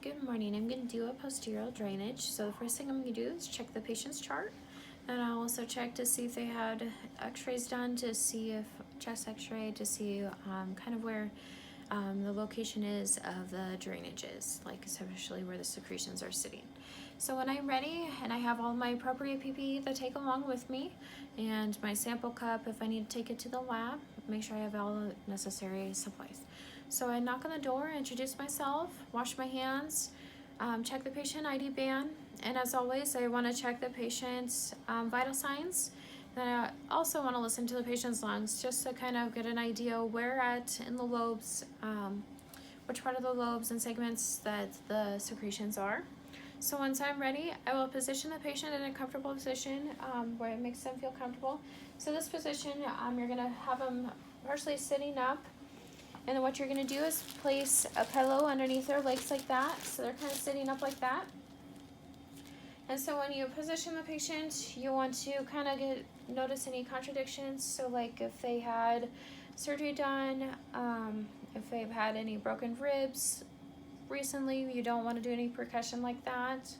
Good morning. I'm going to do a postural drainage. So the first thing I'm going to do is check the patient's chart. And I'll also check to see if they had x-rays done, to see if chest x-ray, to see kind of where the location is of the drainages, like especially where the secretions are sitting. So when I'm ready and I have all my appropriate PPE to take along with me and my sample cup if I need to take it to the lab, make sure I have all the necessary supplies. So I knock on the door, introduce myself, wash my hands, check the patient ID band, and as always, I want to check the patient's vital signs. Then I also want to listen to the patient's lungs just to kind of get an idea where at in the lobes, which part of the lobes and segments that the secretions are. So once I'm ready, I will position the patient in a comfortable position where it makes them feel comfortable. So this position, you're going to have them partially sitting up. And then what you're going to do is place a pillow underneath their legs like that. So they're kind of sitting up like that. And so when you position the patient, you want to kind of notice any contradictions. So like if they had surgery done, if they've had any broken ribs recently, you don't want to do any percussion like that.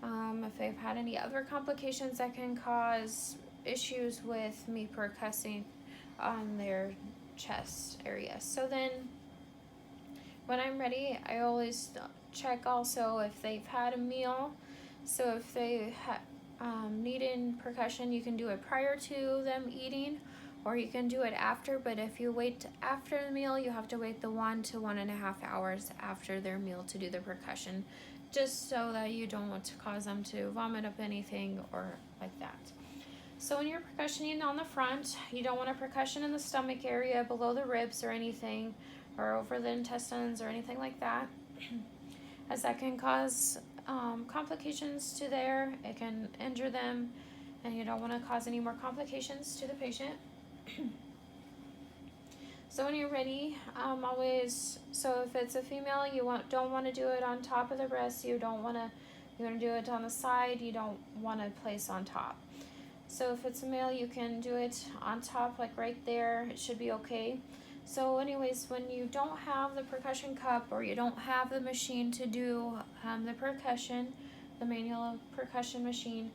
If they've had any other complications that can cause issues with me percussing on their chest area. So then when I'm ready, I always check also if they've had a meal. So if they needed percussion, you can do it prior to them eating, or you can do it after. But if you wait after the meal, you have to wait the 1 to 1.5 hours after their meal to do the percussion, just so that you don't want to cause them to vomit up anything or like that. So when you're percussioning on the front, you don't want a percussion in the stomach area, below the ribs or anything, or over the intestines or anything like that, as that can cause complications to there. It can injure them, and you don't want to cause any more complications to the patient. So when you're ready, so if it's a female, you don't want to do it on top of the breast. You want to do it on the side. You don't want to place on top. So if it's a male, you can do it on top, like right there. It should be okay. So anyways, when you don't have the percussion cup or you don't have the machine to do the percussion, the manual percussion machine,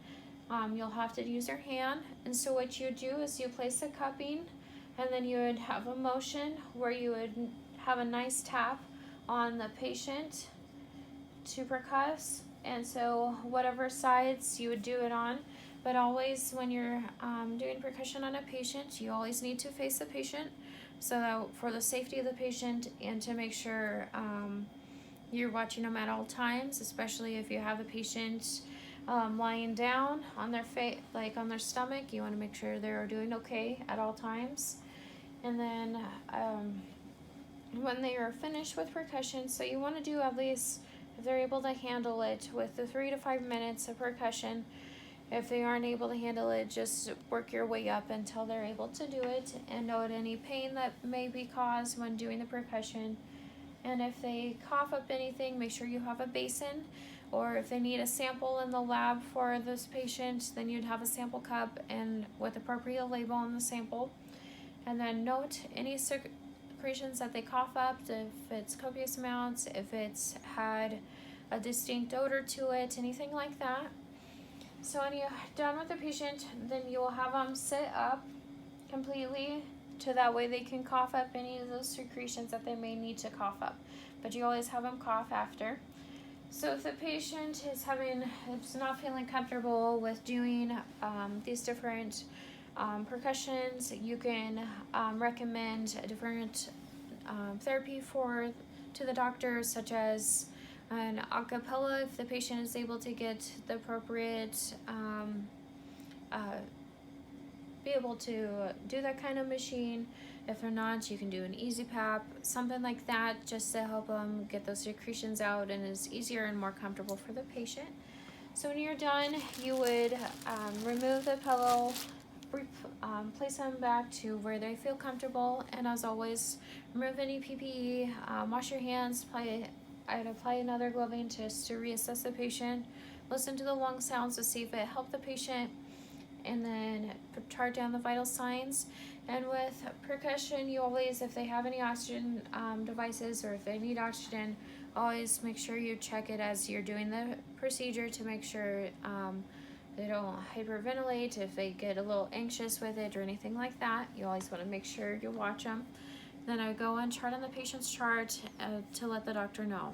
you'll have to use your hand. And so what you do is you place the cupping, and then you would have a motion where you would have a nice tap on the patient to percuss. And so whatever sides you would do it on. But always when you're doing percussion on a patient, you always need to face the patient, so that for the safety of the patient and to make sure you're watching them at all times, especially if you have the patient lying down on their face, like on their stomach. You want to make sure they're doing okay at all times. And then when they are finished with percussion, so you want to do at least, if they're able to handle it, with the 3 to 5 minutes of percussion. If they aren't able to handle it, just work your way up until they're able to do it, and note any pain that may be caused when doing the percussion. And if they cough up anything, make sure you have a basin, or if they need a sample in the lab for this patient, then you'd have a sample cup and with appropriate label on the sample. And then note any secretions that they cough up, if it's copious amounts, if it's had a distinct odor to it, anything like that. So when you're done with the patient, then you will have them sit up completely, to that way they can cough up any of those secretions that they may need to cough up. But you always have them cough after. So if the patient is not feeling comfortable with doing these different percussions, you can recommend a different therapy to the doctor, such as an acapella, if the patient is able to get the appropriate, be able to do that kind of machine. If they're not, you can do an easy pap, something like that, just to help them get those secretions out, and it's easier and more comfortable for the patient. So when you're done, you would remove the pillow, place them back to where they feel comfortable, and as always, remove any PPE, wash your hands, I'd apply another gloving just to reassess the patient, listen to the lung sounds to see if it helped the patient, and then chart down the vital signs. And with percussion, you always, if they have any oxygen devices, or if they need oxygen, always make sure you check it as you're doing the procedure to make sure they don't hyperventilate, if they get a little anxious with it or anything like that. You always want to make sure you watch them. Then I go and chart on the patient's chart to let the doctor know.